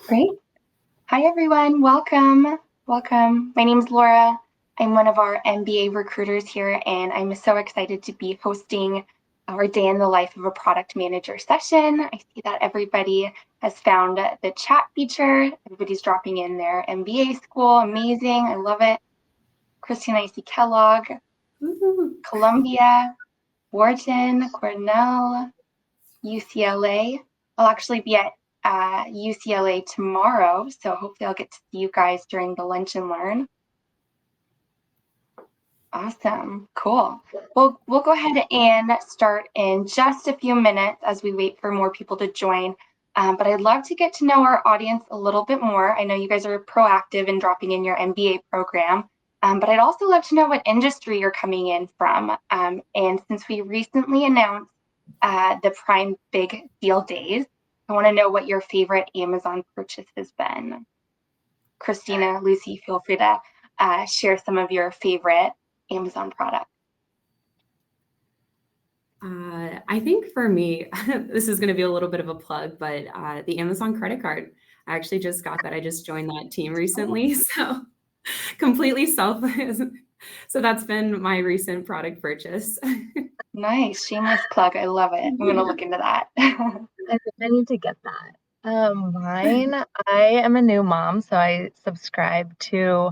Great. Hi, everyone. Welcome. Welcome. My name is Laura. I'm one of our MBA recruiters here, and I'm so excited to be hosting our day in the life of a product manager session. I see that everybody has found the chat feature. Everybody's dropping in their MBA school. Amazing. I love it. Christina, I see Kellogg, Columbia, Wharton, Cornell, UCLA. I'll actually be at UCLA tomorrow, so hopefully I'll get to see you guys during the lunch and learn. Awesome, cool. Well, we'll go ahead and start in just a few minutes as we wait for more people to join. But I'd love to get to know our audience a little bit more. I know you guys are proactive in dropping in your MBA program, but I'd also love to know what industry you're coming in from. And since we recently announced the Prime Big Deal Days, I want to know what your favorite Amazon purchase has been. Christina, Lucy, feel free to share some of your favorite Amazon products. I think for me, this is going to be a little bit of a plug, but the Amazon credit card. I actually just got that. I just joined that team recently, so completely selfless. So that's been my recent product purchase. Nice, shameless plug. I love it. I'm going to look into that. I need to get that. Mine, I am a new mom, so I subscribe to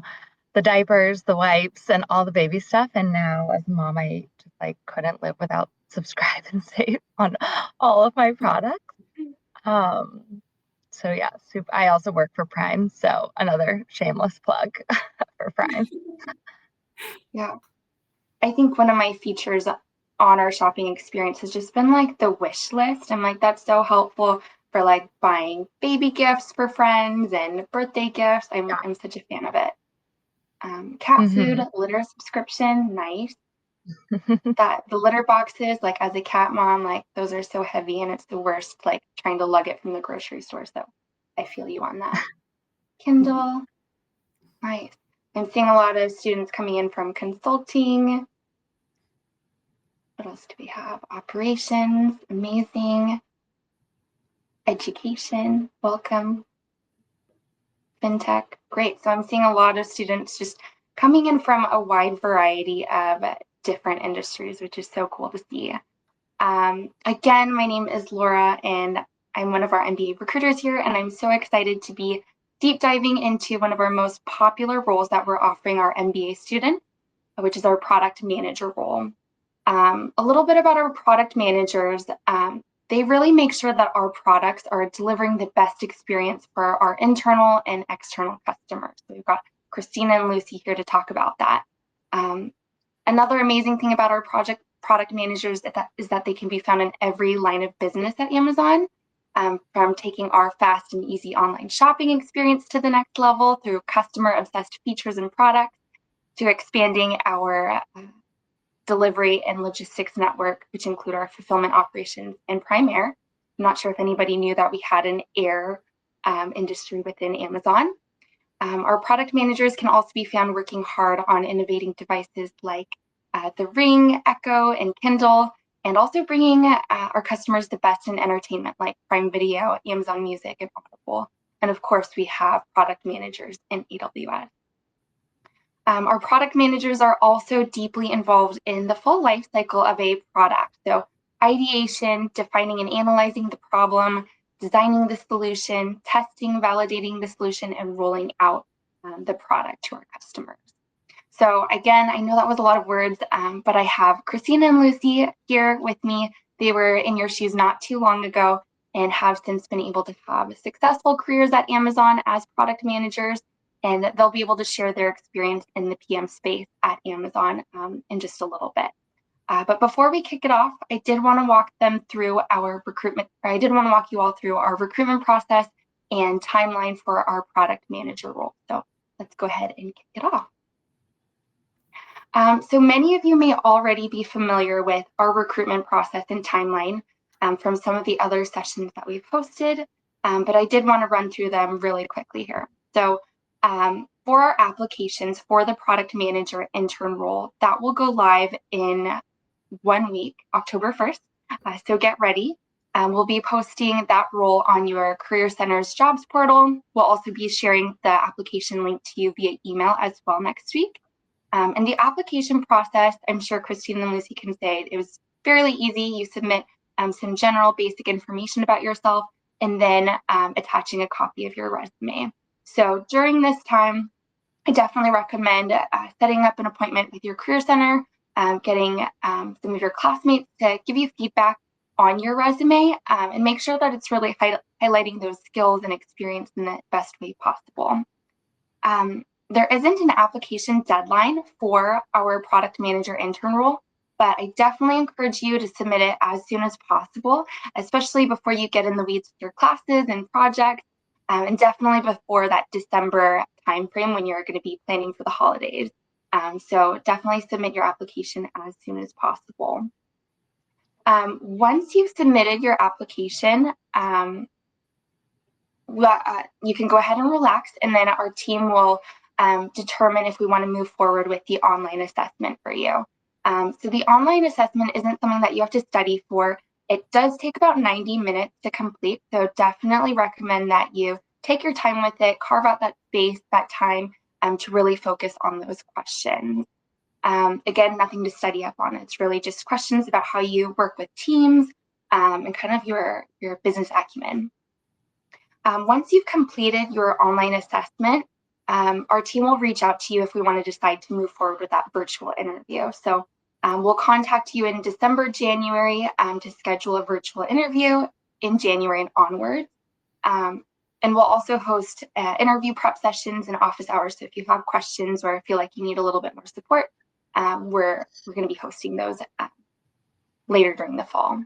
the diapers, the wipes, and all the baby stuff. And now as a mom, I just couldn't live without subscribe and save on all of my products. So yeah, I also work for Prime, so another shameless plug for Prime. Yeah. I think one of my features on our shopping experience has just been like the wish list. I'm like, that's so helpful for like buying baby gifts for friends and birthday gifts. I'm such a fan of it. Cat food, litter subscription, nice. That the litter boxes, like as a cat mom, like those are so heavy and it's the worst, like trying to lug it from the grocery store. So I feel you on that. Kindle, nice. I'm seeing a lot of students coming in from consulting. What else do we have? Operations, amazing. Education, welcome. FinTech, great. So I'm seeing a lot of students just coming in from a wide variety of different industries, which is so cool to see. Again, my name is Laura, and I'm one of our MBA recruiters here, and I'm so excited to be deep diving into one of our most popular roles that we're offering our MBA students, which is our product manager role. A little bit about our product managers. They really make sure that our products are delivering the best experience for our internal and external customers. So we've got Christina and Lucy here to talk about that. Another amazing thing about our product managers is that they can be found in every line of business at Amazon, from taking our fast and easy online shopping experience to the next level through customer-obsessed features and products, to expanding our delivery and logistics network, which include our fulfillment operations and Prime Air. I'm not sure if anybody knew that we had an air industry within Amazon. Our product managers can also be found working hard on innovating devices like the Ring, Echo, and Kindle, and also bringing our customers the best in entertainment like Prime Video, Amazon Music, and Audible. And of course, we have product managers in AWS. Our product managers are also deeply involved in the full life cycle of a product. So ideation, defining and analyzing the problem, designing the solution, testing, validating the solution, and rolling out the product to our customers. So again, I know that was a lot of words, but I have Christina and Lucy here with me. They were in your shoes not too long ago and have since been able to have successful careers at Amazon as product managers, and they'll be able to share their experience in the PM space at Amazon in just a little bit. But before we kick it off, I did want to walk them through our recruitment, or I did want to walk you all through our recruitment process and timeline for our product manager role. So let's go ahead and kick it off. So many of you may already be familiar with our recruitment process and timeline from some of the other sessions that we've hosted, but I did want to run through them really quickly here. So for our applications for the product manager intern role, that will go live in 1 week, October 1st. So get ready. We'll be posting that role on your Career Center's jobs portal. We'll also be sharing the application link to you via email as well next week. And the application process, I'm sure Christine and Lucy can say, it was fairly easy. You submit some general basic information about yourself and then attaching a copy of your resume. So during this time, I definitely recommend setting up an appointment with your Career Center, getting some of your classmates to give you feedback on your resume, and make sure that it's really highlighting those skills and experience in the best way possible. There isn't an application deadline for our product manager intern role, but I definitely encourage you to submit it as soon as possible, especially before you get in the weeds with your classes and projects, and definitely before that December timeframe when you're going to be planning for the holidays. So definitely submit your application as soon as possible. Once you've submitted your application, you can go ahead and relax, and then our team will determine if we want to move forward with the online assessment for you. So the online assessment isn't something that you have to study for. It does take about 90 minutes to complete, so definitely recommend that you take your time with it, carve out that space, that time to really focus on those questions. Again, nothing to study up on. It's really just questions about how you work with teams and kind of your business acumen. Once you've completed your online assessment, our team will reach out to you if we want to decide to move forward with that virtual interview. So we'll contact you in December, January to schedule a virtual interview in January and onwards. And we'll also host interview prep sessions and office hours. So if you have questions or feel like you need a little bit more support, we're going to be hosting those later during the fall.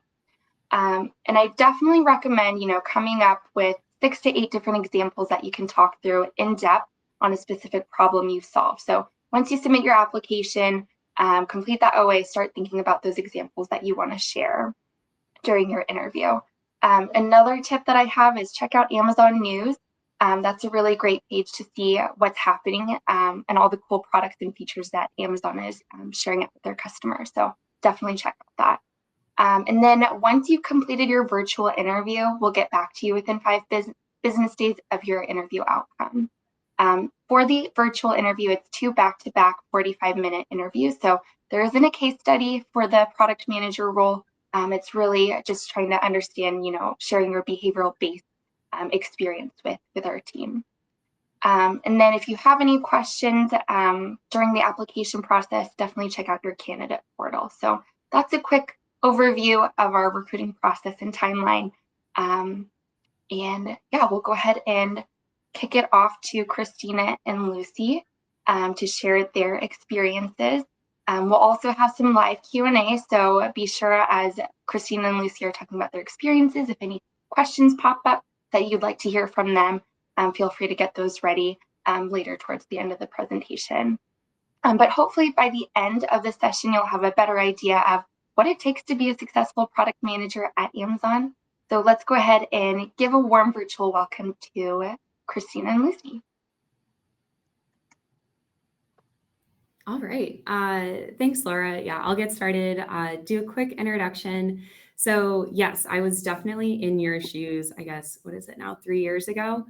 And I definitely recommend, coming up with 6 to 8 different examples that you can talk through in depth on a specific problem you've solved. So once you submit your application, complete that OA, start thinking about those examples that you want to share during your interview. Another tip that I have is check out Amazon News. That's a really great page to see what's happening and all the cool products and features that Amazon is sharing out with their customers. So definitely check out that. And then once you've completed your virtual interview, we'll get back to you within 5 business days of your interview outcome. For the virtual interview, it's 2 back-to-back 45-minute interviews. So there isn't a case study for the product manager role. It's really just trying to understand, sharing your behavioral-based experience with our team. And then if you have any questions during the application process, definitely check out your candidate portal. So that's a quick overview of our recruiting process and timeline. And yeah, we'll go ahead and kick it off to Christina and Lucy to share their experiences. We'll also have some live Q&A, so be sure as Christina and Lucy are talking about their experiences, if any questions pop up that you'd like to hear from them, feel free to get those ready later towards the end of the presentation. But hopefully by the end of the session, you'll have a better idea of what it takes to be a successful product manager at Amazon. So let's go ahead and give a warm virtual welcome to Christina and Lucy. All right. Thanks, Laura. Yeah, I'll get started. Do a quick introduction. So yes, I was definitely in your shoes, I guess, what is it now, 3 years ago.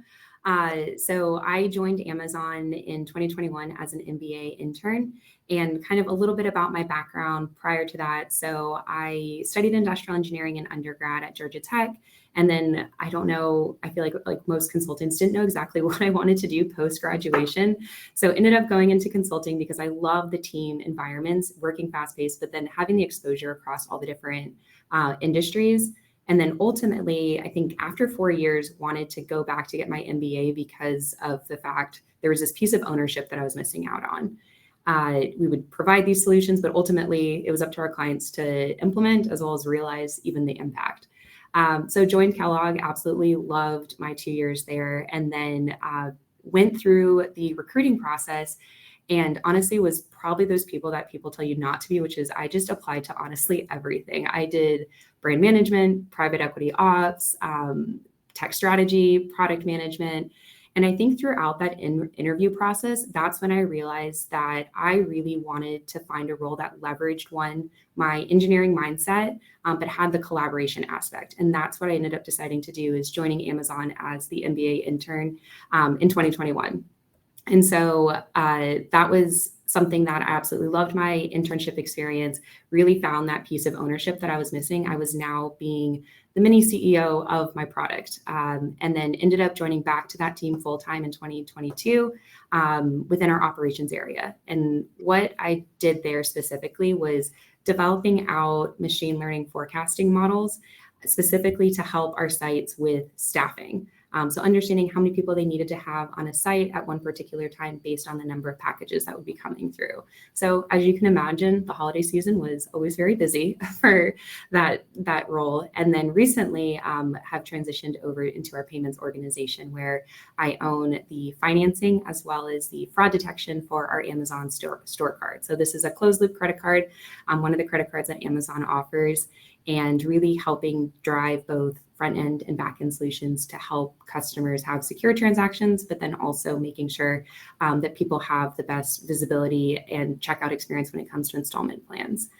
So I joined Amazon in 2021 as an MBA intern, and kind of a little bit about my background prior to that. So I studied industrial engineering in undergrad at Georgia Tech. And then I don't know, I feel like most consultants didn't know exactly what I wanted to do post-graduation. So ended up going into consulting because I love the team environments, working fast-paced, but then having the exposure across all the different industries. And then ultimately, I think after 4 years, wanted to go back to get my MBA because of the fact there was this piece of ownership that I was missing out on. We would provide these solutions, but ultimately it was up to our clients to implement as well as realize even the impact. So joined Kellogg, absolutely loved my 2 years there, and then went through the recruiting process, and honestly was probably those people that people tell you not to be, which is I just applied to honestly everything. I did brand management, private equity ops, tech strategy, product management. And I think throughout that interview process, that's when I realized that I really wanted to find a role that leveraged my engineering mindset, but had the collaboration aspect. And that's what I ended up deciding to do, is joining Amazon as the MBA intern in 2021. And so that was something that I absolutely loved. My internship experience really found that piece of ownership that I was missing. I was now being the mini CEO of my product, and then ended up joining back to that team full time in 2022 within our operations area. And what I did there specifically was developing out machine learning forecasting models, specifically to help our sites with staffing. So understanding how many people they needed to have on a site at one particular time based on the number of packages that would be coming through. So as you can imagine, the holiday season was always very busy for that role. And then recently have transitioned over into our payments organization, where I own the financing as well as the fraud detection for our Amazon store card. So this is a closed loop credit card, one of the credit cards that Amazon offers, and really helping drive both front end and back end solutions to help customers have secure transactions, but then also making sure that people have the best visibility and checkout experience when it comes to installment plans.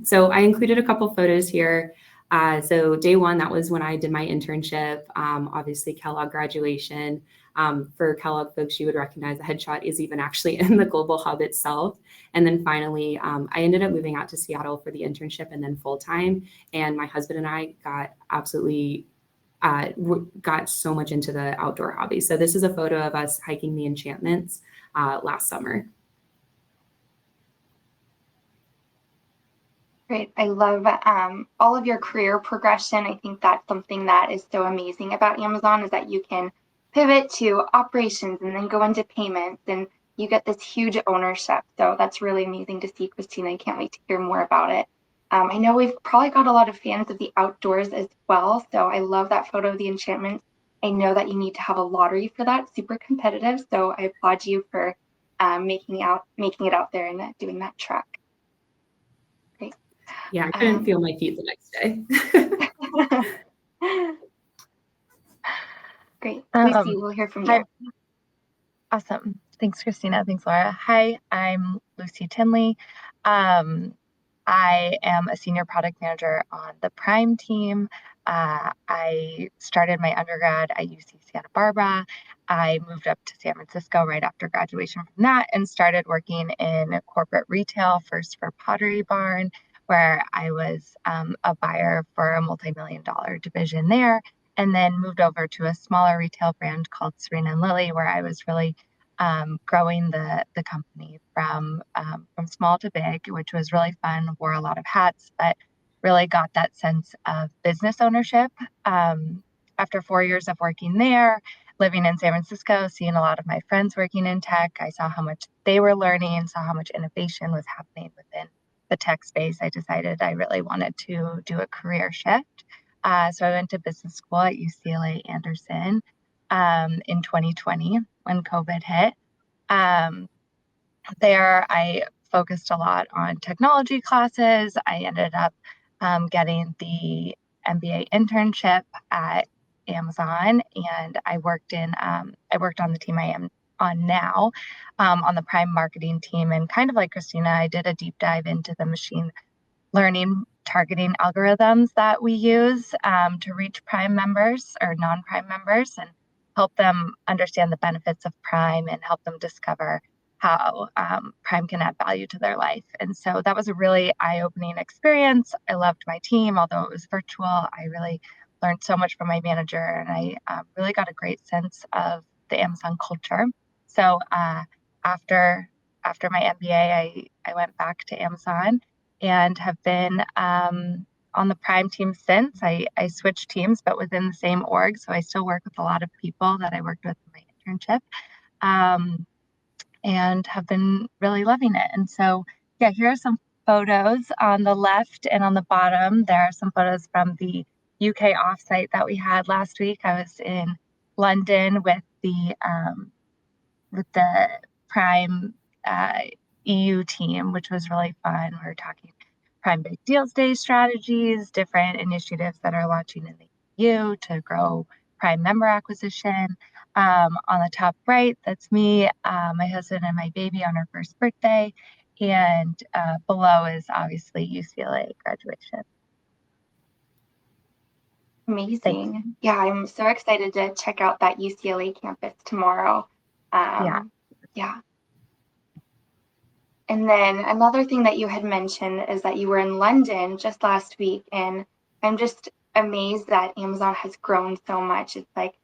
So I included a couple photos here. So day one, that was when I did my internship, obviously Kellogg graduation. For Kellogg folks, you would recognize the headshot is even actually in the global hub itself. And then finally, I ended up moving out to Seattle for the internship and then full time. And my husband and I got got so much into the outdoor hobby. So this is a photo of us hiking the Enchantments last summer. Great. I love all of your career progression. I think that's something that is so amazing about Amazon, is that you can pivot to operations and then go into payments, and you get this huge ownership. So that's really amazing to see, Christina. I can't wait to hear more about it. I know we've probably got a lot of fans of the outdoors as well. So I love that photo of the Enchantment. I know that you need to have a lottery for that, super competitive. So I applaud you for making it out there and doing that trek. Great. Yeah, I couldn't feel my feet the next day. Great. Lucy, we'll hear from you. Hi. Awesome. Thanks, Christina. Thanks, Laura. Hi, I'm Lucy Tinley. I am a senior product manager on the Prime team. I started my undergrad at UC Santa Barbara. I moved up to San Francisco right after graduation from that and started working in corporate retail, first for Pottery Barn, where I was a buyer for a multi-million-dollar division there, and then moved over to a smaller retail brand called Serena and Lily, where I was really growing the company from small to big, which was really fun. Wore a lot of hats, but really got that sense of business ownership. After 4 years of working there, living in San Francisco, seeing a lot of my friends working in tech, I saw how much they were learning, saw how much innovation was happening within the tech space. I decided I really wanted to do a career shift. So I went to business school at UCLA Anderson in 2020 when COVID hit. There, I focused a lot on technology classes. I ended up getting the MBA internship at Amazon, and I worked on the team I am on now, on the Prime marketing team. And kind of like Christina, I did a deep dive into the machine learning targeting algorithms that we use to reach Prime members or non-Prime members, and help them understand the benefits of Prime and help them discover how Prime can add value to their life. And so that was a really eye-opening experience. I loved my team, although it was virtual. I really learned so much from my manager, and I really got a great sense of the Amazon culture. So after my MBA, I went back to Amazon and have been on the Prime team since. I switched teams, but within the same org. So I still work with a lot of people that I worked with in my internship, and have been really loving it. And so, yeah, here are some photos on the left, and on the bottom, there are some photos from the UK offsite that we had last week. I was in London with the Prime EU team, which was really fun. We were talking Prime Big Deals Day strategies, different initiatives that are launching in the EU to grow Prime member acquisition. On the top right, that's me, my husband, and my baby on her first birthday. And below is obviously UCLA graduation. Thanks. Amazing. Yeah, I'm so excited to check out that UCLA campus tomorrow. Yeah. Yeah. And then another thing that you had mentioned is that you were in London just last week, and I'm just amazed that Amazon has grown so much. It's like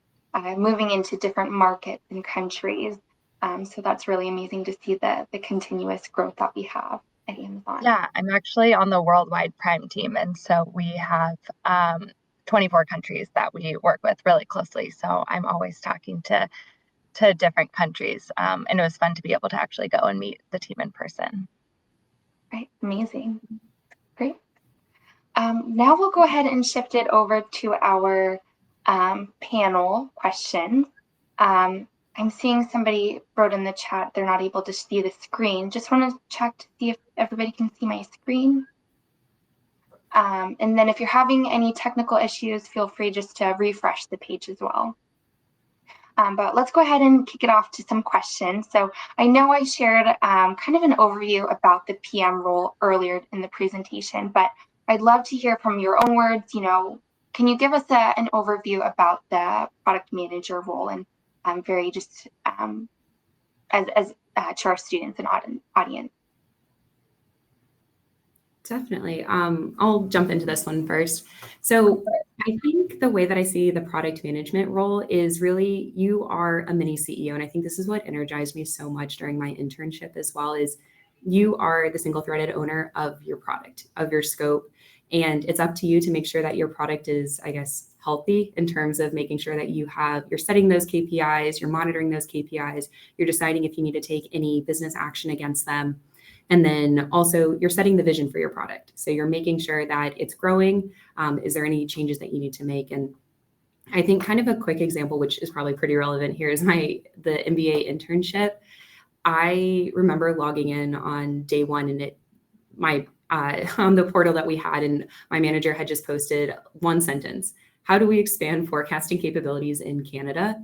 moving into different markets and countries. So that's really amazing to see the continuous growth that we have at Amazon. Yeah, I'm actually on the worldwide Prime team. And so we have 24 countries that we work with really closely. So I'm always talking to different countries. And it was fun to be able to actually go and meet the team in person. Right, amazing. Great. Now we'll go ahead and shift it over to our panel questions. I'm seeing somebody wrote in the chat they're not able to see the screen. Just want to check to see if everybody can see my screen. And then if you're having any technical issues, feel free just to refresh the page as well. But let's go ahead and kick it off to some questions. So I know I shared kind of an overview about the PM role earlier in the presentation, but I'd love to hear from your own words. Can you give us an overview about the product manager role, and very just as to our students and audience? Definitely. I'll jump into this one first. So I think the way that I see the product management role is really you are a mini CEO. And I think this is what energized me so much during my internship as well, is you are the single threaded owner of your product, of your scope. And it's up to you to make sure that your product is, I guess, healthy in terms of making sure that you're setting those KPIs, you're monitoring those KPIs, you're deciding if you need to take any business action against them. And then also you're setting the vision for your product. So you're making sure that it's growing. Is there any changes that you need to make? And I think kind of a quick example, which is probably pretty relevant here, is the MBA internship. I remember logging in on day one, and on the portal that we had, and my manager had just posted one sentence: how do we expand forecasting capabilities in Canada?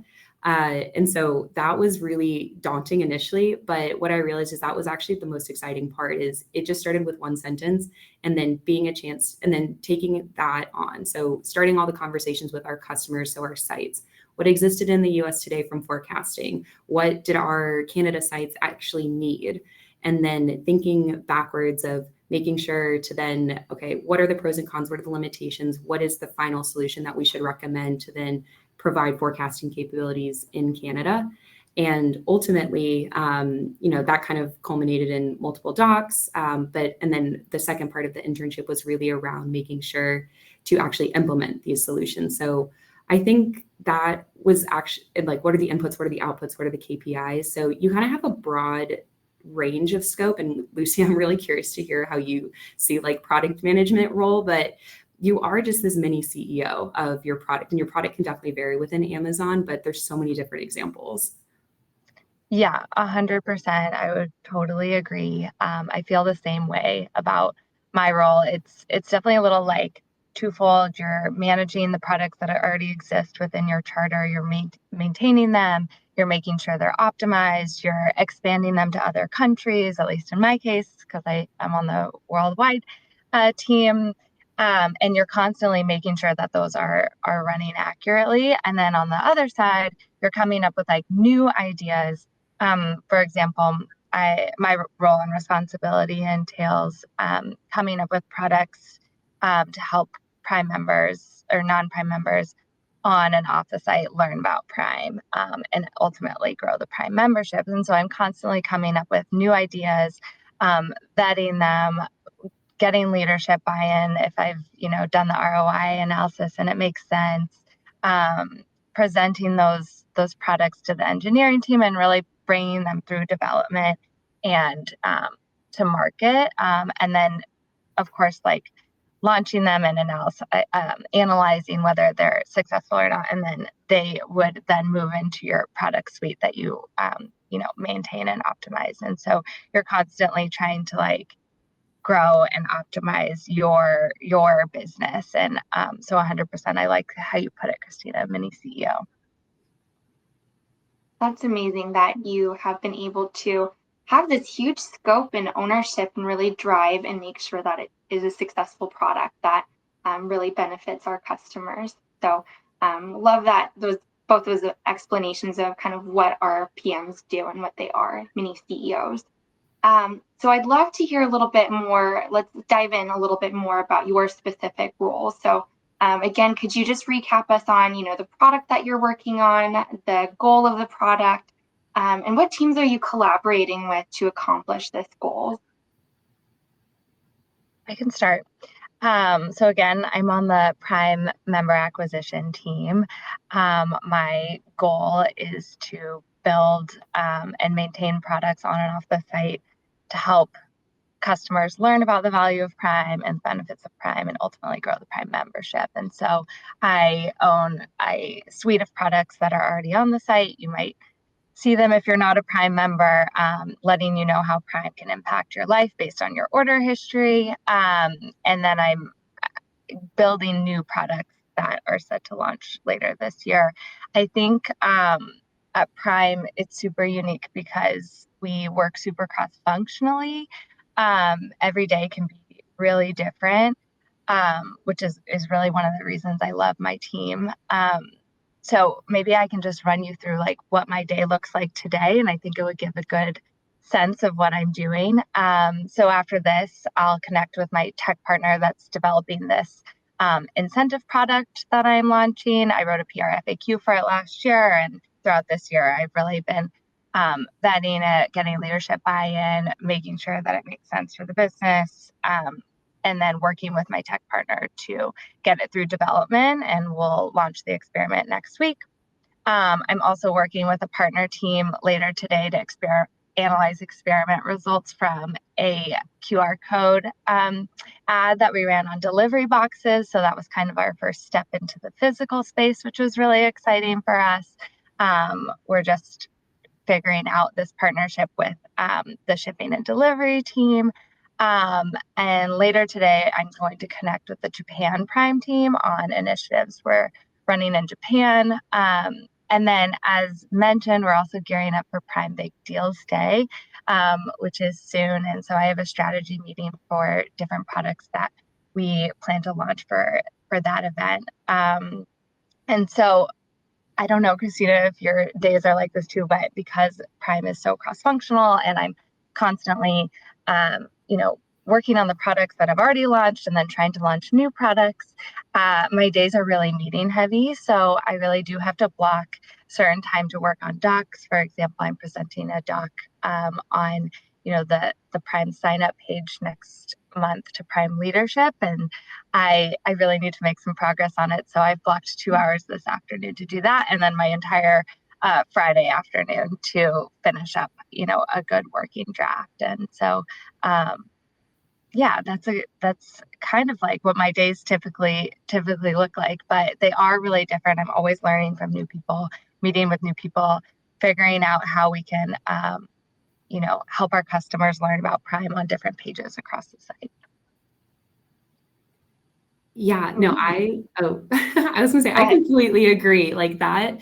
And so that was really daunting initially, but what I realized is that was actually the most exciting part. Is it just started with one sentence, and then being a chance, and then taking that on. So starting all the conversations with our customers, so our sites, what existed in the US today from forecasting, what did our Canada sites actually need? And then thinking backwards of making sure to then, okay, what are the pros and cons? What are the limitations? What is the final solution that we should recommend to then provide forecasting capabilities in Canada? And ultimately, that kind of culminated in multiple docs. And then the second part of the internship was really around making sure to actually implement these solutions. So I think that was actually like, what are the inputs? What are the outputs? What are the KPIs? So you kind of have a broad range of scope. And Lucy, I'm really curious to hear how you see like product management role, but you are just this mini CEO of your product, and your product can definitely vary within Amazon, but there's so many different examples. Yeah, 100%. I would totally agree. I feel the same way about my role. It's definitely a little like twofold. You're managing the products that already exist within your charter. You're maintaining them. You're making sure they're optimized. You're expanding them to other countries, at least in my case, because I'm on the worldwide team. And you're constantly making sure that those are running accurately. And then on the other side, you're coming up with like new ideas. For example, my role and responsibility entails coming up with products to help Prime members or non-Prime members on and off the site learn about Prime and ultimately grow the Prime membership. And so I'm constantly coming up with new ideas, vetting them, getting leadership buy-in if I've done the ROI analysis and it makes sense, presenting those products to the engineering team and really bringing them through development and to market, and then of course like launching them and analyzing whether they're successful or not, and then they would then move into your product suite that you maintain and optimize. And so you're constantly trying to like grow and optimize your business. And so 100%, I like how you put it, Christina, mini CEO. That's amazing that you have been able to have this huge scope and ownership and really drive and make sure that it is a successful product that really benefits our customers. So love that both those explanations of kind of what our PMs do and what they are, mini CEOs. So I'd love to hear a little bit more. Let's dive in a little bit more about your specific role. So again, could you just recap us on, the product that you're working on, the goal of the product, and what teams are you collaborating with to accomplish this goal? I can start. So again, I'm on the Prime member acquisition team. My goal is to build and maintain products on and off the site to help customers learn about the value of Prime and benefits of Prime and ultimately grow the Prime membership. And so I own a suite of products that are already on the site. You might see them if you're not a Prime member, letting you know how Prime can impact your life based on your order history. And then I'm building new products that are set to launch later this year. I think at Prime, it's super unique because we work super cross-functionally. Every day can be really different, which is really one of the reasons I love my team. So maybe I can just run you through like what my day looks like today, and I think it would give a good sense of what I'm doing. So after this, I'll connect with my tech partner that's developing this incentive product that I'm launching. I wrote a PR FAQ for it last year, and throughout this year, I've really been vetting it, getting leadership buy-in, making sure that it makes sense for the business, and then working with my tech partner to get it through development, and we'll launch the experiment next week. I'm also working with a partner team later today to analyze experiment results from a QR code ad that we ran on delivery boxes. So that was kind of our first step into the physical space, which was really exciting for us. We're just figuring out this partnership with the shipping and delivery team. And later today, I'm going to connect with the Japan Prime team on initiatives we're running in Japan. And then, as mentioned, we're also gearing up for Prime Big Deals Day, which is soon. And so I have a strategy meeting for different products that we plan to launch for that event. And so I don't know, Christina, if your days are like this too, but because Prime is so cross-functional and I'm constantly, working on the products that I've already launched and then trying to launch new products, my days are really meeting heavy. So I really do have to block certain time to work on docs. For example, I'm presenting a doc on, the Prime sign up page next month to Prime leadership. And I really need to make some progress on it. So I've blocked 2 hours this afternoon to do that. And then my entire Friday afternoon to finish up, a good working draft. And so, that's kind of like what my days typically look like, but they are really different. I'm always learning from new people, meeting with new people, figuring out how we can, help our customers learn about Prime on different pages across the site. Yeah, no, I was gonna say, I completely agree. Like that,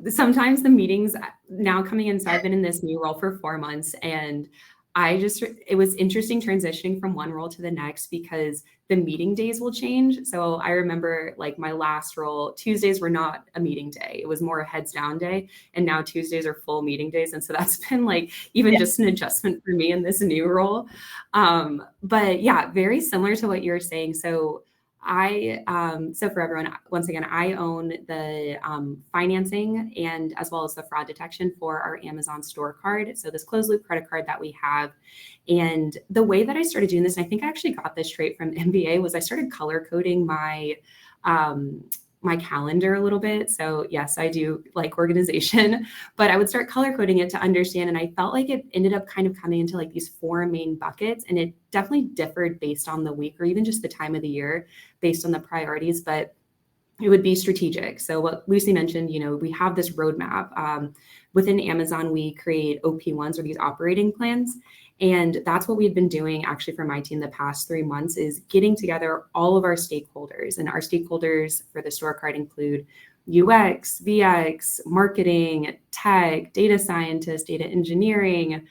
sometimes the meetings now coming in, so I've been in this new role for 4 months, and it was interesting transitioning from one role to the next because the meeting days will change. So I remember like my last role, Tuesdays were not a meeting day. It was more a heads down day. And now Tuesdays are full meeting days. And so that's been like even just an adjustment for me in this new role. But yeah, very similar to what you're saying. So so for everyone, once again, I own the financing and as well as the fraud detection for our Amazon store card. So this closed loop credit card that we have. And the way that I started doing this, and I think I actually got this trait from MBA, was I started color coding my my calendar a little bit. So yes, I do like organization, but I would start color coding it to understand. And I felt like it ended up kind of coming into like these 4 main buckets. And it definitely differed based on the week or even just the time of the year based on the priorities, but it would be strategic. So what Lucy mentioned, we have this roadmap. Within Amazon, we create OP1s or these operating plans. And that's what we've been doing actually for my team the past 3 months is getting together all of our stakeholders. And our stakeholders for the store card include UX, VX, marketing, tech, data scientists, data engineering,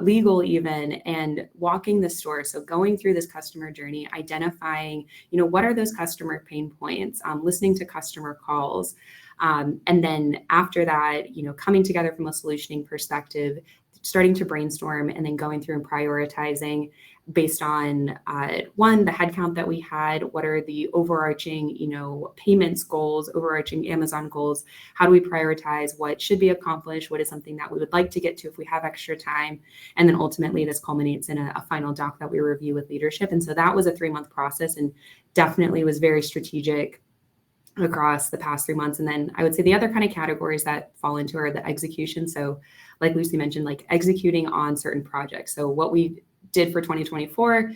legal even, and walking the store. So going through this customer journey, identifying, what are those customer pain points, listening to customer calls. And then after that, coming together from a solutioning perspective, starting to brainstorm, and then going through and prioritizing based on one, the headcount that we had, what are the overarching, payments goals, overarching Amazon goals, how do we prioritize what should be accomplished, what is something that we would like to get to if we have extra time, and then ultimately this culminates in a final doc that we review with leadership. And so that was a 3-month process, and definitely was very strategic across the past 3 months. And then I would say the other kind of categories that fall into are the execution. So like Lucy mentioned, like executing on certain projects. So what we did for 2024,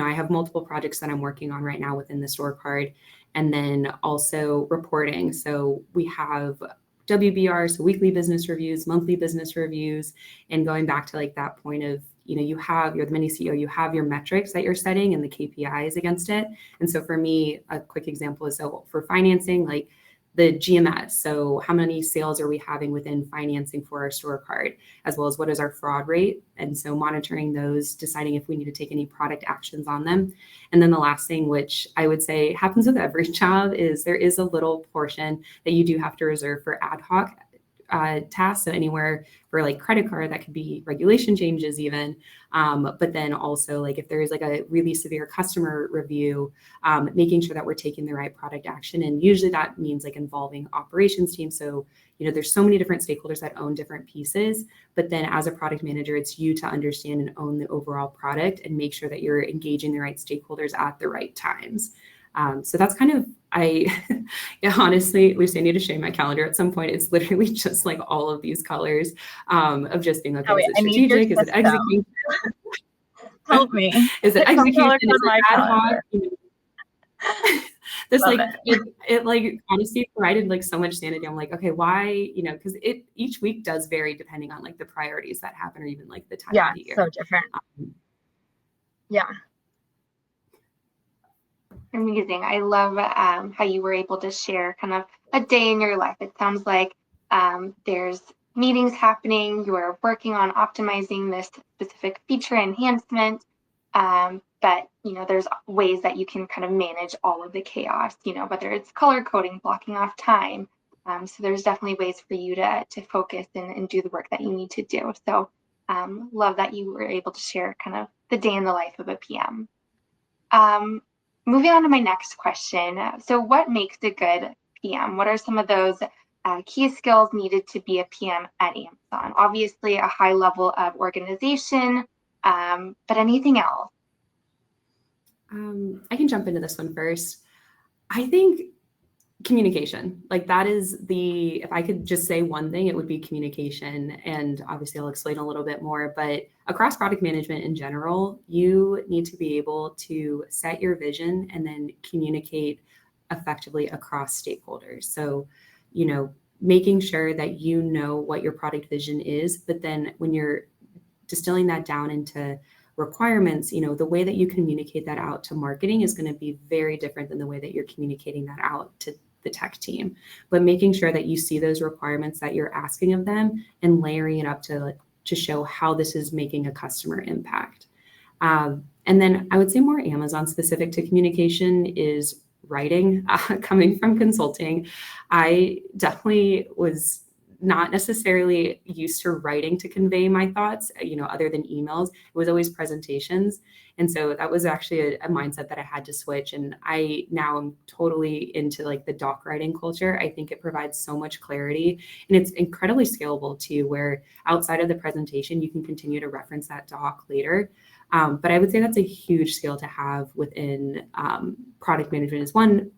I have multiple projects that I'm working on right now within the store card, and then also reporting. So we have WBR, so weekly business reviews, monthly business reviews, and going back to like that point of, you're the mini CEO, you have your metrics that you're setting and the KPIs against it. And so for me, a quick example is, so for financing, like the GMS. So how many sales are we having within financing for our store card, as well as what is our fraud rate? And so monitoring those, deciding if we need to take any product actions on them. And then the last thing, which I would say happens with every job, is there is a little portion that you do have to reserve for ad hoc tasks. So anywhere for like credit card, that could be regulation changes even. But then also like if there is like a really severe customer review, making sure that we're taking the right product action. And usually that means like involving operations teams. So, there's so many different stakeholders that own different pieces, but then as a product manager, it's you to understand and own the overall product and make sure that you're engaging the right stakeholders at the right times. So that's kind of, honestly, Lucy, I need to show you my calendar at some point. It's literally just like all of these colors of just being like, is it strategic? Is it execution? Help me. Is it execution? Is it ad hoc? This Love like it like honestly provided like so much sanity. I'm like, okay, why? Because it each week does vary depending on like the priorities that happen or even like the time of the year. So different. Yeah. Amazing. I love how you were able to share kind of a day in your life. It sounds like there's meetings happening, you are working on optimizing this specific feature enhancement, but there's ways that you can kind of manage all of the chaos, whether it's color coding, blocking off time. So there's definitely ways for you to focus and do the work that you need to do. So love that you were able to share kind of the day in the life of a PM. Moving on to my next question. So what makes a good PM? What are some of those key skills needed to be a PM at Amazon? Obviously, a high level of organization, but anything else? I can jump into this one first. I think communication, like that is if I could just say one thing, it would be communication. And obviously I'll explain a little bit more, but across product management in general, you need to be able to set your vision and then communicate effectively across stakeholders. So, making sure that what your product vision is, but then when you're distilling that down into requirements, the way that you communicate that out to marketing is going to be very different than the way that you're communicating that out to the tech team. But making sure that you see those requirements that you're asking of them and layering it up to show how this is making a customer impact. And then I would say more Amazon specific to communication is writing. Coming from consulting, I definitely was not necessarily used to writing to convey my thoughts, other than emails. It was always presentations. And so that was actually a mindset that I had to switch. And I now am totally into like the doc writing culture. I think it provides so much clarity and it's incredibly scalable too, where outside of the presentation, you can continue to reference that doc later. But I would say that's a huge skill to have within product management is one,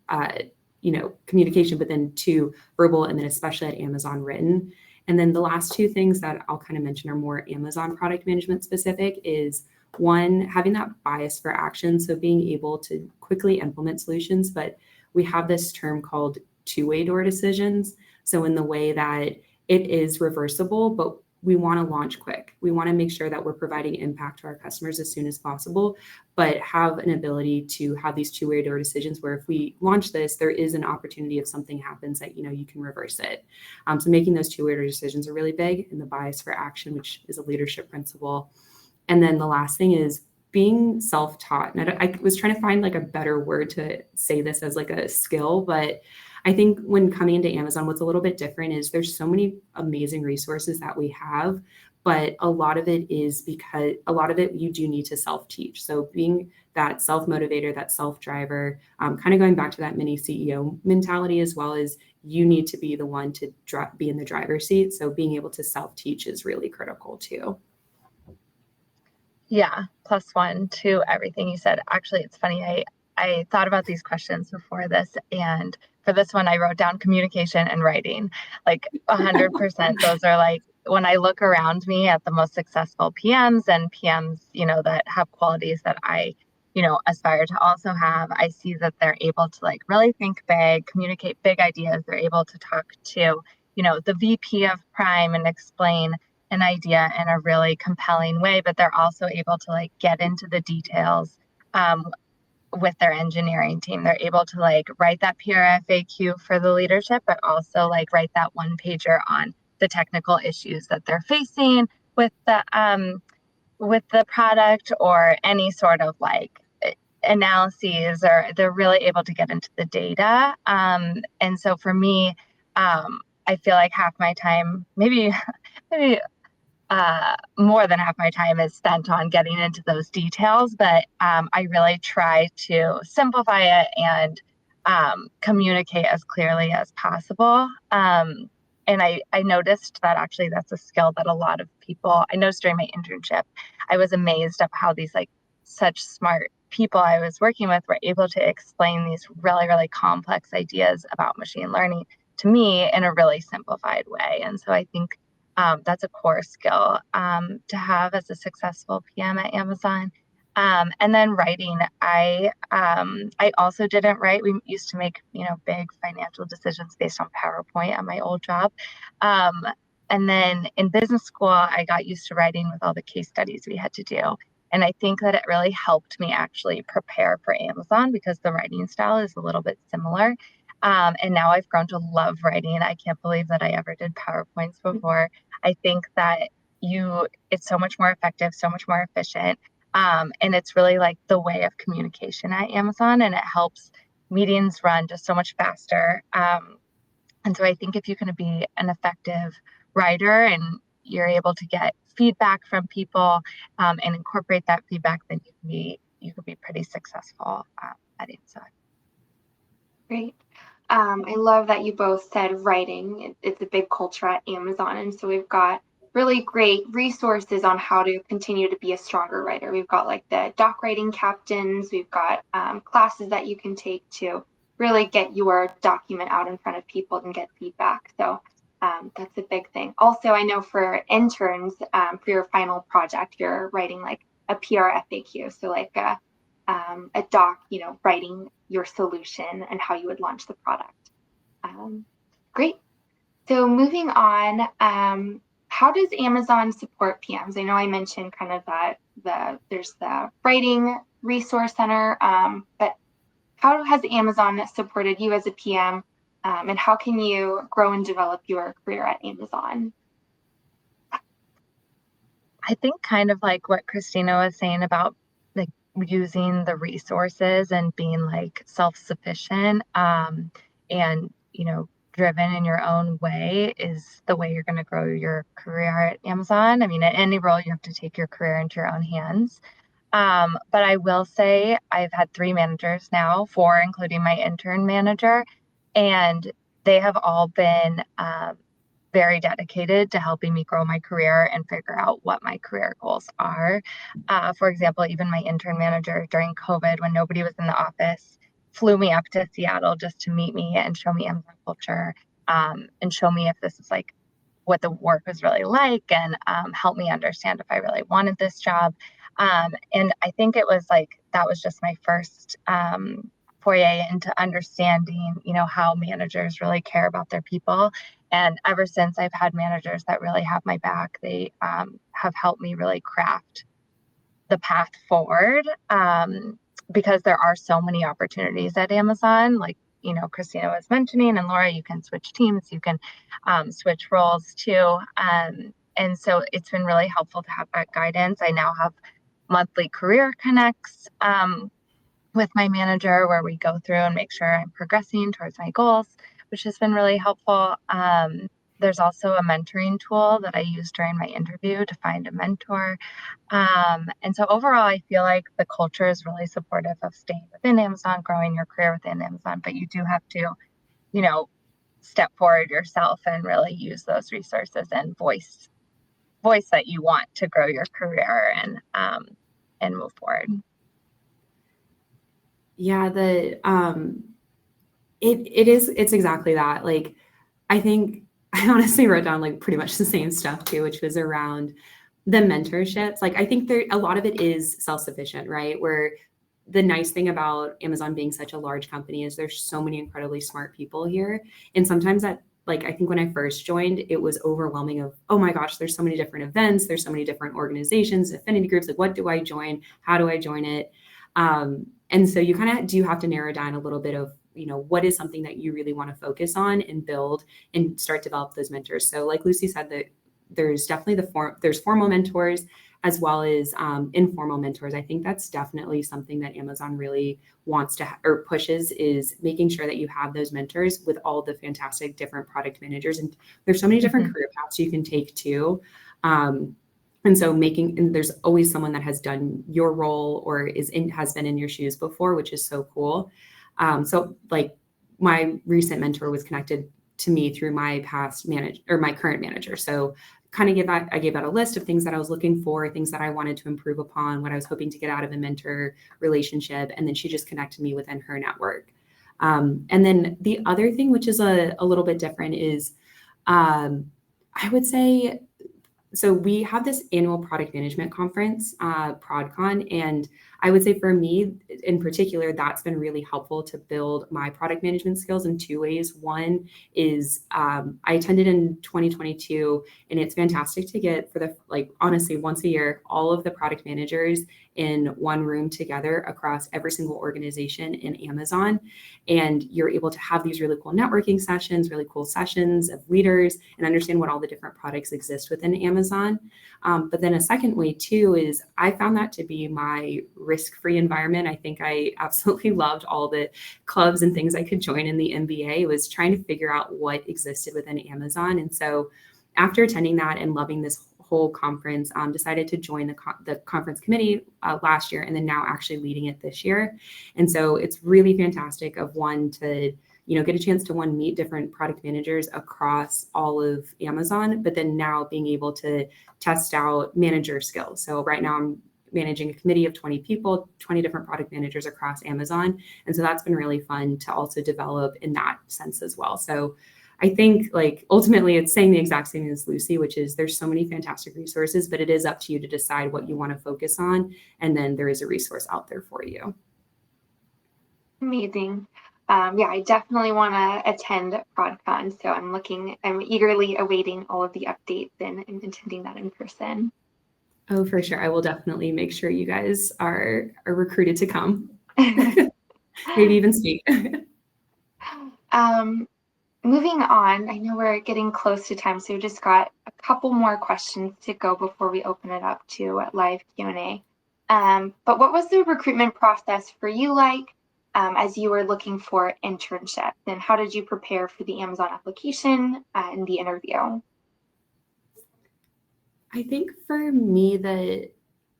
communication, but then two, verbal, and then especially at Amazon, written. And then the last two things that I'll kind of mention are more Amazon product management specific is one, having that bias for action. So being able to quickly implement solutions, but we have this term called two-way door decisions. So in the way that it is reversible, but we want to launch quick. We want to make sure that we're providing impact to our customers as soon as possible, but have an ability to have these two-way door decisions where if we launch this, there is an opportunity if something happens that, you can reverse it. So making those two-way door decisions are really big, and the bias for action, which is a leadership principle. And then the last thing is being self-taught. And I was trying to find like a better word to say this as like a skill, but I think when coming into Amazon, what's a little bit different is there's so many amazing resources that we have, but a lot of it is because a lot of it you do need to self-teach. So being that self-motivator, that self-driver, kind of going back to that mini CEO mentality, as well as you need to be the one to be in the driver's seat. So being able to self-teach is really critical too. Yeah, +1 to everything you said. Actually, it's funny. I thought about these questions before this, and for this one, I wrote down communication and writing, like 100%. Those are like, when I look around me at the most successful PMs and PMs, that have qualities that I, aspire to also have, I see that they're able to like really think big, communicate big ideas. They're able to talk to, the VP of Prime and explain an idea in a really compelling way, but they're also able to like get into the details with their engineering team. They're able to like write that PRFAQ for the leadership, but also like write that one pager on the technical issues that they're facing with the product or any sort of like analyses, or they're really able to get into the data. And so for me, I feel like half my time, maybe more than half my time is spent on getting into those details, but I really try to simplify it and communicate as clearly as possible. And I noticed that actually that's a skill that a lot of people, I noticed during my internship, I was amazed at how these like such smart people I was working with were able to explain these really, really complex ideas about machine learning to me in a really simplified way. And so I think that's a core skill to have as a successful PM at Amazon. And then writing, I also didn't write. We used to make big financial decisions based on PowerPoint at my old job. And then in business school, I got used to writing with all the case studies we had to do. And I think that it really helped me actually prepare for Amazon because the writing style is a little bit similar. And now I've grown to love writing. I can't believe that I ever did PowerPoints before. I think that it's so much more effective, so much more efficient. And it's really like the way of communication at Amazon, and it helps meetings run just so much faster. And so I think if you can be an effective writer and you're able to get feedback from people and incorporate that feedback, then you could be pretty successful at Amazon. Great. I love that you both said writing. It's a big culture at Amazon. And so we've got really great resources on how to continue to be a stronger writer. We've got like the doc writing captains. We've got classes that you can take to really get your document out in front of people and get feedback. So that's a big thing. Also, I know for interns, for your final project, you're writing like a PR FAQ. So like a doc, writing your solution and how you would launch the product. Great. So moving on, how does Amazon support PMs? I know I mentioned kind of that there's the writing resource center, but how has Amazon supported you as a PM, and how can you grow and develop your career at Amazon? I think kind of like what Christina was saying about like using the resources and being like self-sufficient and driven in your own way is the way you're going to grow your career at Amazon. I mean, at any role, you have to take your career into your own hands. But I will say I've had 3 managers now, 4 including my intern manager, and they have all been very dedicated to helping me grow my career and figure out what my career goals are. For example, even my intern manager during COVID, when nobody was in the office, flew me up to Seattle just to meet me and show me Amazon culture and show me if this is like what the work was really like, and help me understand if I really wanted this job. And I think it was like that was just my first foray into understanding, how managers really care about their people And ever since, I've had managers that really have my back. They have helped me really craft the path forward, because there are so many opportunities at Amazon. Like, Christina was mentioning, and Laura, you can switch teams, you can switch roles too. And so it's been really helpful to have that guidance. I now have monthly career connects with my manager where we go through and make sure I'm progressing towards my goals, which has been really helpful. There's also a mentoring tool that I use during my interview to find a mentor. And so overall, I feel like the culture is really supportive of staying within Amazon, growing your career within Amazon, but you do have to, step forward yourself and really use those resources and voice that you want to grow your career and move forward. Yeah, it's exactly that. Like, I think I honestly wrote down like pretty much the same stuff too, which was around the mentorships. Like, I think a lot of it is self-sufficient, right? Where the nice thing about Amazon being such a large company is there's so many incredibly smart people here. And sometimes that, like, I think when I first joined, it was overwhelming of, oh my gosh, there's so many different events, there's so many different organizations, affinity groups, like what do I join? How do I join it? And so you kind of do have to narrow down a little bit of, what is something that you really want to focus on and build and start develop those mentors. So like Lucy said, that there's definitely there's formal mentors as well as informal mentors. I think that's definitely something that Amazon really wants to or pushes, is making sure that you have those mentors with all the fantastic different product managers. And there's so many different career paths you can take too. And so and there's always someone that has done your role or has been in your shoes before, which is so cool. So like my recent mentor was connected to me through my past manager or my current manager. So kind of I gave out a list of things that I was looking for, things that I wanted to improve upon, what I was hoping to get out of a mentor relationship. And then she just connected me within her network. And then the other thing, which is a little bit different, is I would say, so we have this annual product management conference, ProdCon, and I would say for me in particular, that's been really helpful to build my product management skills in two ways. One is I attended in 2022, and it's fantastic to get honestly, once a year, all of the product managers in one room together across every single organization in Amazon. And you're able to have these really cool networking sessions, really cool sessions of leaders, and understand what all the different products exist within Amazon. But then a second way too is I found that to be my risk-free environment. I think I absolutely loved all the clubs and things I could join in the MBA. It was trying to figure out what existed within Amazon. And so after attending that and loving this whole conference, decided to join the conference committee last year, and then now actually leading it this year. And so it's really fantastic to get a chance to meet different product managers across all of Amazon, but then now being able to test out manager skills. So right now I'm managing a committee of 20 people, 20 different product managers across Amazon. And so that's been really fun to also develop in that sense as well. So I think ultimately it's saying the exact same as Lucy, which is there's so many fantastic resources, but it is up to you to decide what you want to focus on. And then there is a resource out there for you. Amazing. I definitely want to attend ProdCon. So I'm eagerly awaiting all of the updates and attending that in person. Oh, for sure. I will definitely make sure you guys are recruited to come. Maybe even speak. Moving on, I know we're getting close to time, so we just got a couple more questions to go before we open it up to live Q&A. But what was the recruitment process for you as you were looking for internships, and how did you prepare for the Amazon application and the interview? I think for me, the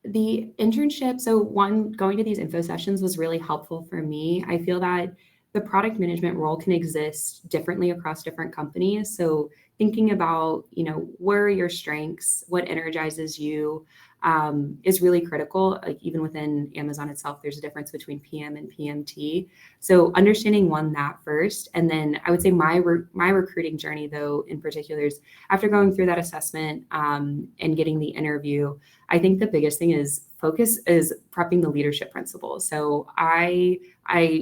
internship, so going to these info sessions was really helpful for me. I feel that the product management role can exist differently across different companies. So thinking about, where are your strengths, what energizes you, is really critical. Like even within Amazon itself, there's a difference between PM and PMT. So understanding that first. And then I would say my recruiting journey, though, in particular, is after going through that assessment and getting the interview, I think the biggest thing is focus is prepping the leadership principles. So I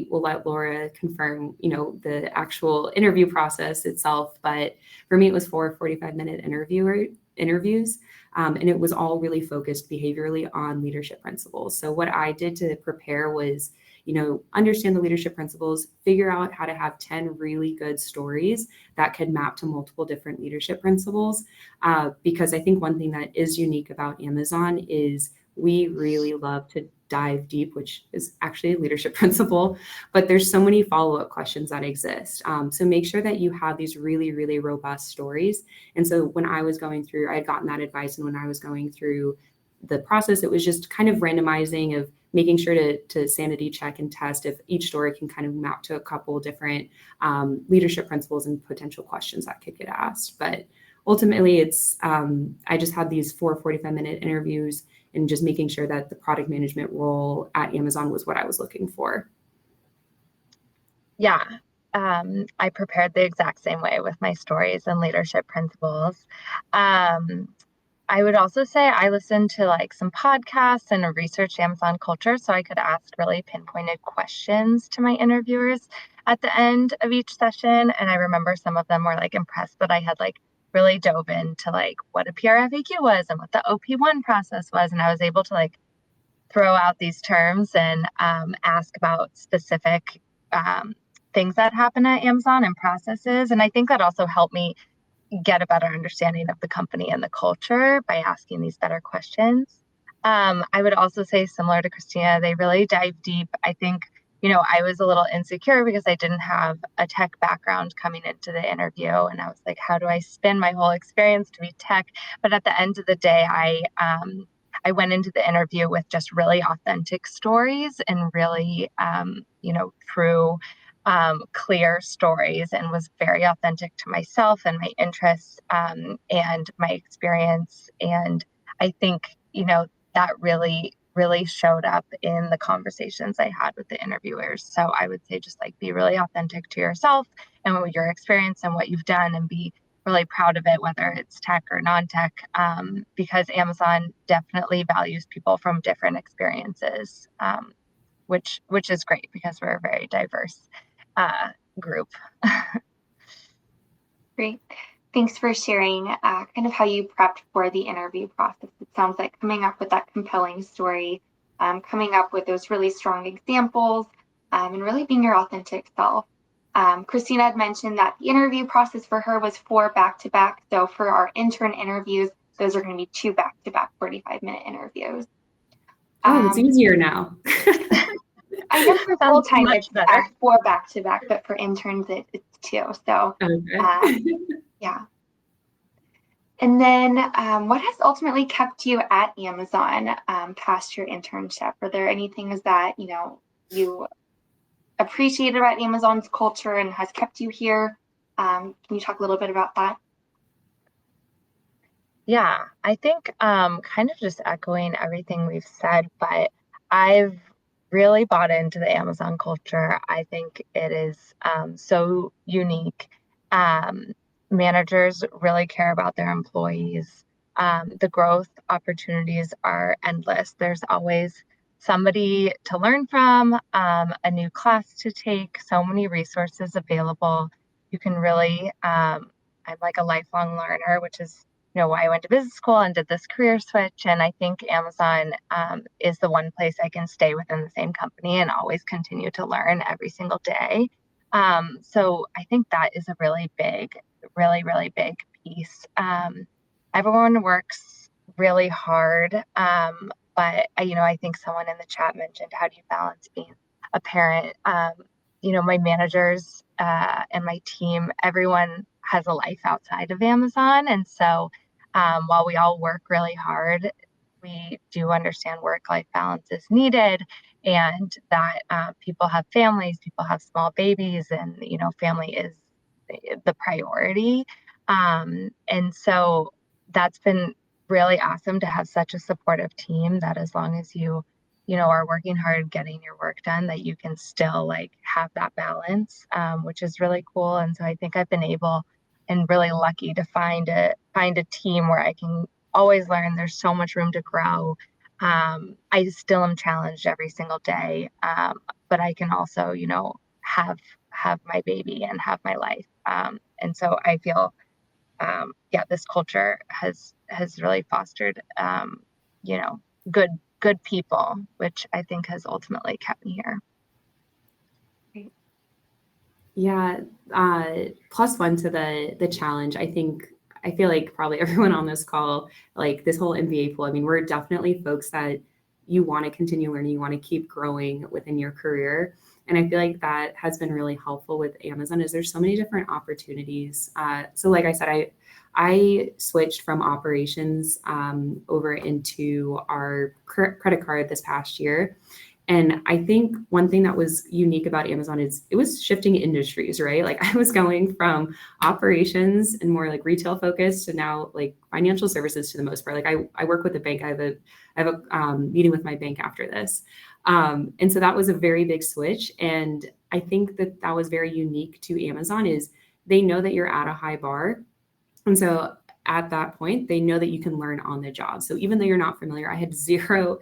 will let Laura confirm, the actual interview process itself. But for me, it was 45-minute interviews. And it was all really focused behaviorally on leadership principles. So what I did to prepare was, understand the leadership principles, figure out how to have 10 really good stories that could map to multiple different leadership principles. Because I think one thing that is unique about Amazon is we really love to dive deep, which is actually a leadership principle, but there's so many follow-up questions that exist. So make sure that you have these really, really robust stories. And so when I was going through, I had gotten that advice, and when I was going through the process, it was just kind of randomizing of making sure to sanity check and test if each story can kind of map to a couple different leadership principles and potential questions that could get asked. But ultimately, it's I just had these 45-minute interviews and just making sure that the product management role at Amazon was what I was looking for. Yeah, I prepared the exact same way with my stories and leadership principles. I would also say I listened to like some podcasts and researched Amazon culture so I could ask really pinpointed questions to my interviewers at the end of each session. And I remember some of them were like impressed that I had like really dove into like what a PRFAQ was and what the OP1 process was. And I was able to like throw out these terms and ask about specific things that happen at Amazon and processes. And I think that also helped me get a better understanding of the company and the culture by asking these better questions. I would also say, similar to Christina, they really dive deep. I think, I was a little insecure because I didn't have a tech background coming into the interview. And I was like, how do I spin my whole experience to be tech? But at the end of the day, I went into the interview with just really authentic stories and really, true, clear stories, and was very authentic to myself and my interests and my experience. And I think, that really, really showed up in the conversations I had with the interviewers. So I would say just like be really authentic to yourself and with your experience and what you've done, and be really proud of it, whether it's tech or non-tech, because Amazon definitely values people from different experiences, which is great because we're a very diverse group. Great. Thanks for sharing kind of how you prepped for the interview process. It sounds like coming up with that compelling story, coming up with those really strong examples, and really being your authentic self. Christina had mentioned that the interview process for her was 4 back-to-back. So for our intern interviews, those are going to be 2 back-to-back 45-minute interviees. Oh, it's easier now. I know for full-time it's better. 4 back-to-back, but for interns it's 2. So Okay. yeah. And then what has ultimately kept you at Amazon past your internship? Are there any things that, you appreciated about Amazon's culture and has kept you here? Can you talk a little bit about that? Yeah, I think kind of just echoing everything we've said, but I've really bought into the Amazon culture. I think it is so unique. Managers really care about their employees. The growth opportunities are endless. There's always somebody to learn from, a new class to take, so many resources available. You can really, I'm like a lifelong learner, which is why I went to business school and did this career switch. And I think Amazon is the one place I can stay within the same company and always continue to learn every single day. So I think that is a really big, really, really big piece. Everyone works really hard. But I think someone in the chat mentioned, how do you balance being a parent? My managers and my team, everyone has a life outside of Amazon. And so while we all work really hard, we do understand work-life balance is needed, and that people have families, people have small babies, and family is the priority. And so that's been really awesome to have such a supportive team that as long as you are working hard getting your work done, that you can still like have that balance, which is really cool. And so I think I've been able and really lucky to find a team where I can always learn. There's so much room to grow. I still am challenged every single day, but I can also, have my baby and have my life. And so I feel, yeah, this culture has really fostered, you know, good good people, which I think has ultimately kept me here. Great. Yeah, plus one to the challenge. I feel like probably everyone on this call, like this whole MBA pool. I mean, we're definitely folks that you want to continue learning, you want to keep growing within your career. And I feel like that has been really helpful with Amazon is there's so many different opportunities. So like I said, I switched from operations over into our credit card this past year. And I think one thing that was unique about Amazon is it was shifting industries, right? Like I was going from operations and more like retail focused to now like financial services to the most part. Like I work with a bank. I have a meeting with my bank after this. And so that was a very big switch. And I think that that was very unique to Amazon is they know that you're at a high bar. And so at that point, they know that you can learn on the job. So even though you're not familiar, I had zero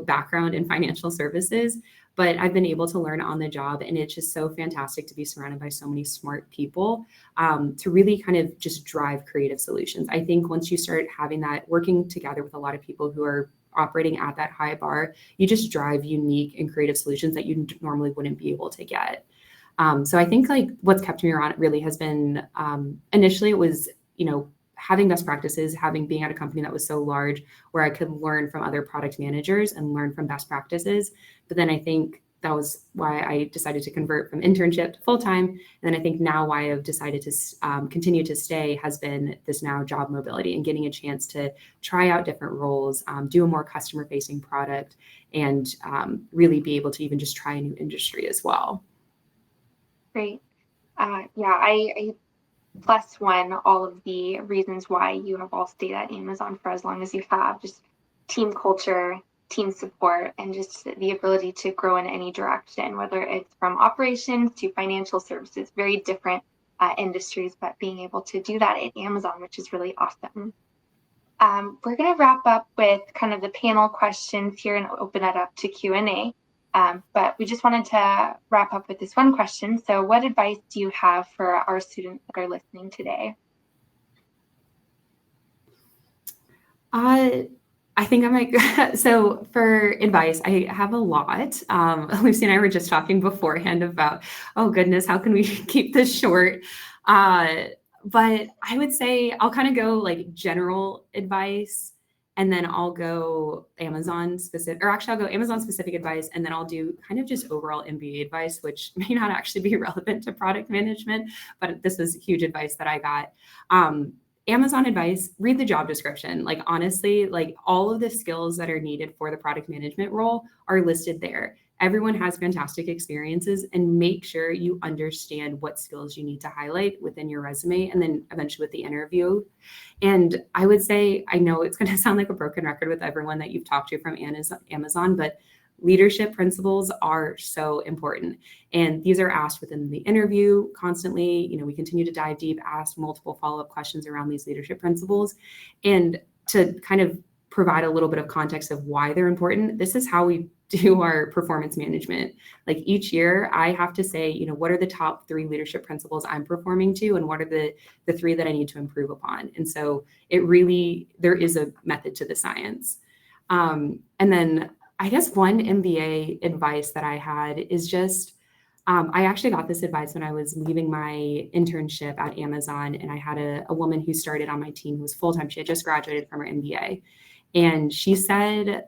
background in financial services, but I've been able to learn on the job. And it's just so fantastic to be surrounded by so many smart people to really kind of just drive creative solutions. I think once you start having that, working together with a lot of people who are operating at that high bar, you just drive unique and creative solutions that you normally wouldn't be able to get. So I think like what's kept me around really has been initially it was, having best practices, being at a company that was so large where I could learn from other product managers and learn from best practices. But then I think that was why I decided to convert from internship to full-time. And then I think now why I've decided to continue to stay has been this now job mobility and getting a chance to try out different roles, do a more customer-facing product, and really be able to even just try a new industry as well. Great. Yeah, I plus one all of the reasons why you have all stayed at Amazon for as long as you have, just team culture, team support, and just the ability to grow in any direction, whether it's from operations to financial services, very different industries, but being able to do that at Amazon, which is really awesome. We're going to wrap up with kind of the panel questions here and open it up to Q&A. But we just wanted to wrap up with this one question. So what advice do you have for our students that are listening today? I think I might. So for advice, I have a lot. Lucy and I were just talking beforehand about, oh goodness, how can we keep this short? But I would say I'll kind of go like general advice, and then I'll go Amazon specific, or actually I'll go Amazon specific advice, and then I'll do kind of just overall MBA advice, which may not actually be relevant to product management, but this was huge advice that I got. Amazon advice, read the job description. Like honestly, like all of the skills that are needed for the product management role are listed there. Everyone has fantastic experiences, and make sure you understand what skills you need to highlight within your resume and then eventually with the interview. And I would say, I know it's going to sound like a broken record with everyone that you've talked to from Amazon, but leadership principles are so important. And these are asked within the interview constantly. We continue to dive deep, ask multiple follow-up questions around these leadership principles. And to kind of provide a little bit of context of why they're important, this is how we do our performance management. Like each year I have to say, what are the top 3 leadership principles I'm performing to, and what are the 3 that I need to improve upon? And so there is a method to the science. And then I guess one MBA advice that I had is just, I actually got this advice when I was leaving my internship at Amazon, and I had a woman who started on my team who was full-time. She had just graduated from her MBA. And she said,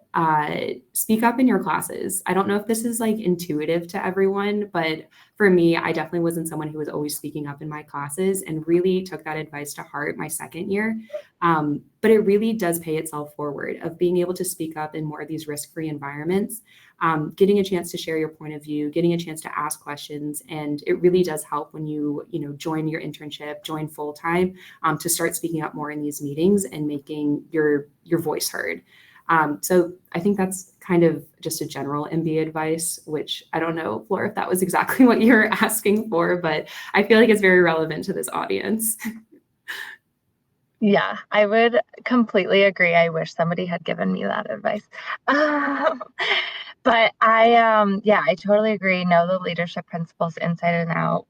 speak up in your classes. I don't know if this is like intuitive to everyone, but for me, I definitely wasn't someone who was always speaking up in my classes, and really took that advice to heart my second year. But it really does pay itself forward of being able to speak up in more of these risk-free environments, getting a chance to share your point of view, getting a chance to ask questions. And it really does help when you join your internship, join full-time, to start speaking up more in these meetings and making your voice heard. So I think that's kind of just a general MBA advice, which I don't know, Flora, if that was exactly what you were asking for, but I feel like it's very relevant to this audience. Yeah, I would completely agree. I wish somebody had given me that advice. Um, but yeah, I totally agree. Know the leadership principles inside and out,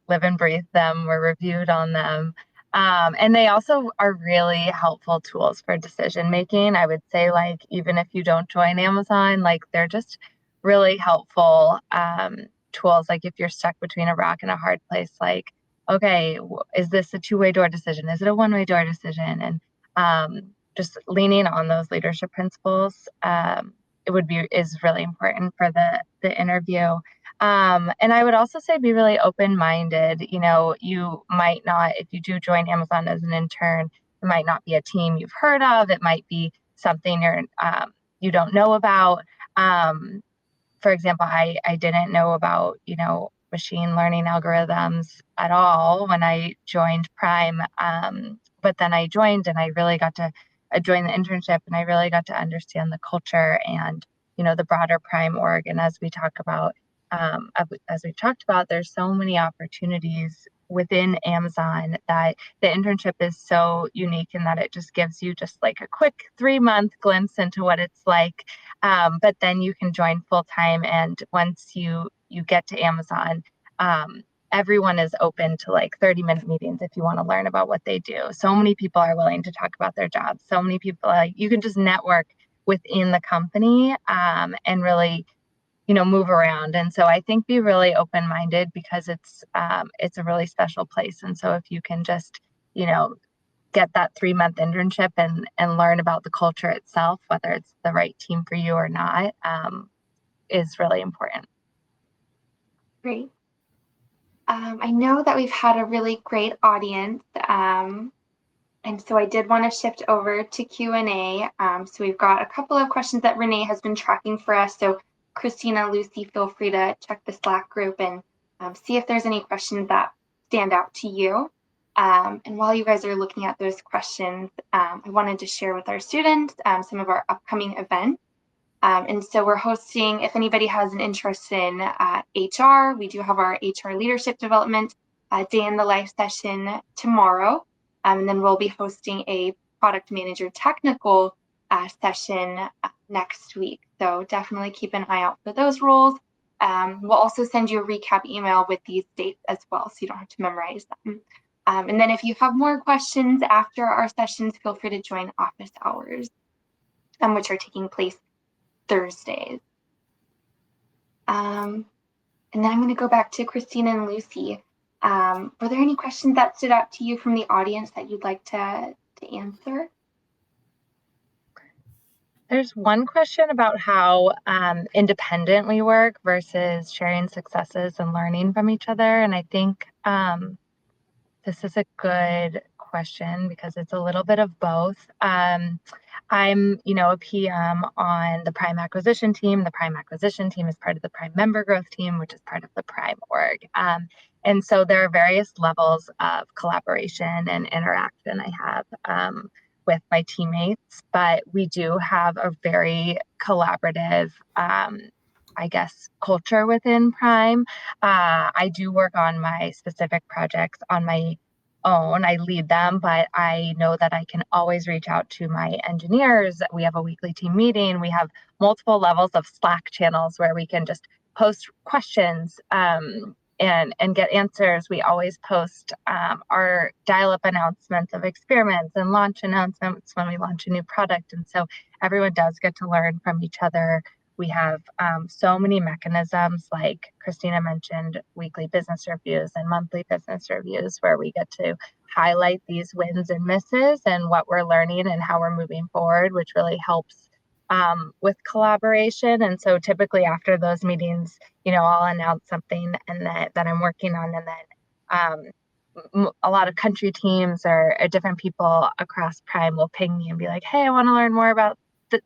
live and breathe them. We're reviewed on them. And they also are really helpful tools for decision making. I would say, like, even if you don't join Amazon, like, they're just really helpful tools. Like, if you're stuck between a rock and a hard place, like, okay, is this a two-way door decision? Is it a one-way door decision? And just leaning on those leadership principles, is really important for the interview. And I would also say be really open-minded. You know, you might not, if you do join Amazon as an intern, it might not be a team you've heard of. It might be something you don't know about. Um, for example, I didn't know about, machine learning algorithms at all when I joined Prime. But then I joined and I really got to join the internship and I really got to understand the culture and, the broader Prime org. And as we've talked about, there's so many opportunities within Amazon that the internship is so unique in that it just gives you just like a quick 3-month glimpse into what it's like, but then you can join full time. And once you get to Amazon, everyone is open to like 30-minute meetings if you want to learn about what they do. So many people are willing to talk about their jobs. So many people, like, you can just network within the company, and really, move around. And so I think be really open-minded because it's a really special place. And so if you can just, you know, get that 3-month internship and learn about the culture itself, whether it's the right team for you or not, is really important. Great. I know that we've had a really great audience, and so I did want to shift over to Q&A. So we've got a couple of questions that Renee has been tracking for us. So Christina, Lucy, feel free to check the Slack group and see if there's any questions that stand out to you. And while you guys are looking at those questions, I wanted to share with our students some of our upcoming events. And so we're hosting, if anybody has an interest in HR, we do have our HR leadership development day in the life session tomorrow. And then we'll be hosting a product manager technical session next week. So definitely keep an eye out for those roles. We'll also send you a recap email with these dates as well, so you don't have to memorize them. And then if you have more questions after our sessions, feel free to join office hours, which are taking place Thursdays. And then I'm going to go back to Christina and Lucy. Were there any questions that stood out to you from the audience that you'd like to answer? There's one question about how independent we work versus sharing successes and learning from each other. And I think this is a good question because it's a little bit of both. I'm, a PM on the Prime acquisition team. The Prime acquisition team is part of the Prime member growth team, which is part of the Prime org. And so there are various levels of collaboration and interaction I have with my teammates, but we do have a very collaborative, culture within Prime. I do work on my specific projects on my own. I lead them, but I know that I can always reach out to my engineers. We have a weekly team meeting. We have multiple levels of Slack channels where we can just post questions and get answers. We always post our dial-up announcements of experiments and launch announcements when we launch a new product. And so everyone does get to learn from each other. We have so many mechanisms, like Christina mentioned, weekly business reviews and monthly business reviews, where we get to highlight these wins and misses and what we're learning and how we're moving forward, which really helps with collaboration. And so typically after those meetings, I'll announce something and that I'm working on, and then a lot of country teams or different people across Prime will ping me and be like, hey, I want to learn more about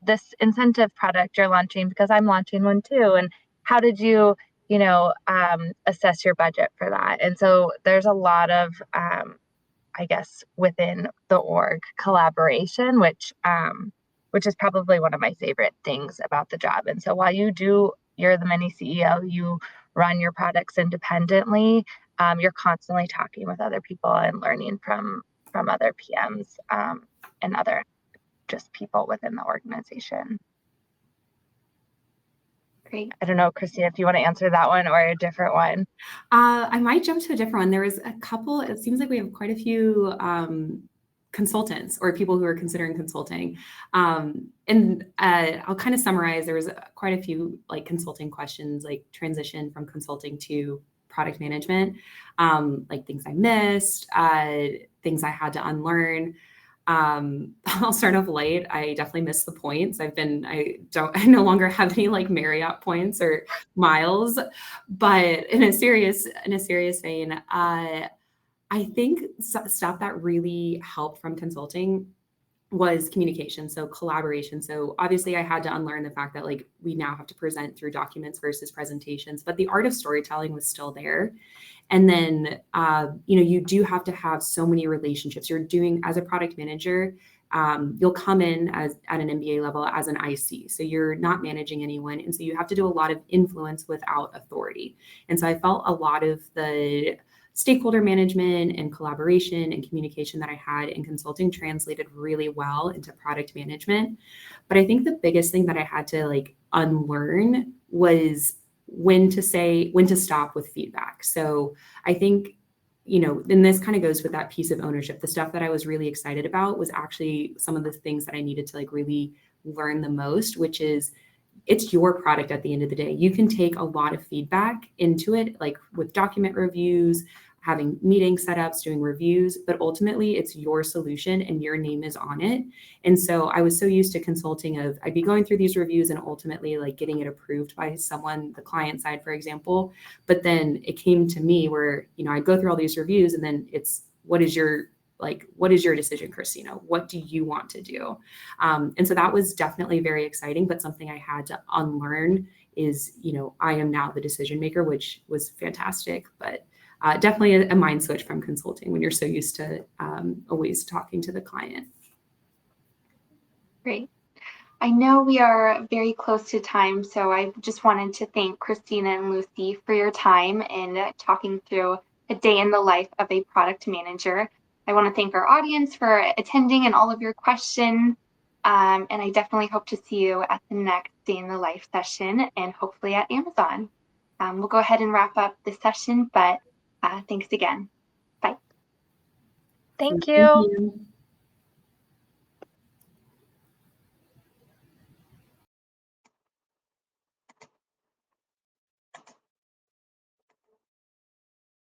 this incentive product you're launching because I'm launching one too. And how did you, assess your budget for that? And so there's a lot of, within the org collaboration, which is probably one of my favorite things about the job. And so while you're the mini CEO, you run your products independently, you're constantly talking with other people and learning from from other PMs and other just people within the organization. Great. I don't know, Christina, if you want to answer that one or a different one. I might jump to a different one. There was a couple, it seems like we have quite a few consultants or people who are considering consulting. I'll kind of summarize, there was quite a few like consulting questions, like transition from consulting to product management, like things I missed, things I had to unlearn. I'll start off light. I definitely miss the points. I no longer have any like Marriott points or miles, but in a serious vein, I think stuff that really helped from consulting was communication. So collaboration. So obviously I had to unlearn the fact that like we now have to present through documents versus presentations, but the art of storytelling was still there. And then, you do have to have so many relationships. You're doing as a product manager, you'll come in at an MBA level as an IC. So you're not managing anyone. And so you have to do a lot of influence without authority. And so I felt a lot of the stakeholder management and collaboration and communication that I had in consulting translated really well into product management. But I think the biggest thing that I had to like unlearn was when to stop with feedback. So I think, and this kind of goes with that piece of ownership. The stuff that I was really excited about was actually some of the things that I needed to like really learn the most, which is it's your product at the end of the day. You can take a lot of feedback into it, like with document reviews, having meeting setups, doing reviews, but ultimately it's your solution and your name is on it. And so I was so used to consulting I'd be going through these reviews and ultimately like getting it approved by someone, the client side, for example. But then it came to me where, I'd go through all these reviews and then it's, what is your decision, Christina? What do you want to do? And so that was definitely very exciting, but something I had to unlearn is, I am now the decision maker, which was fantastic, but definitely a mind switch from consulting when you're so used to always talking to the client. Great. I know we are very close to time, so I just wanted to thank Christina and Lucy for your time in talking through a day in the life of a product manager. I want to thank our audience for attending and all of your questions. And I definitely hope to see you at the next Day in the Life session and hopefully at Amazon. We'll go ahead and wrap up the session, but thanks again. Bye. Thank you. Thank you.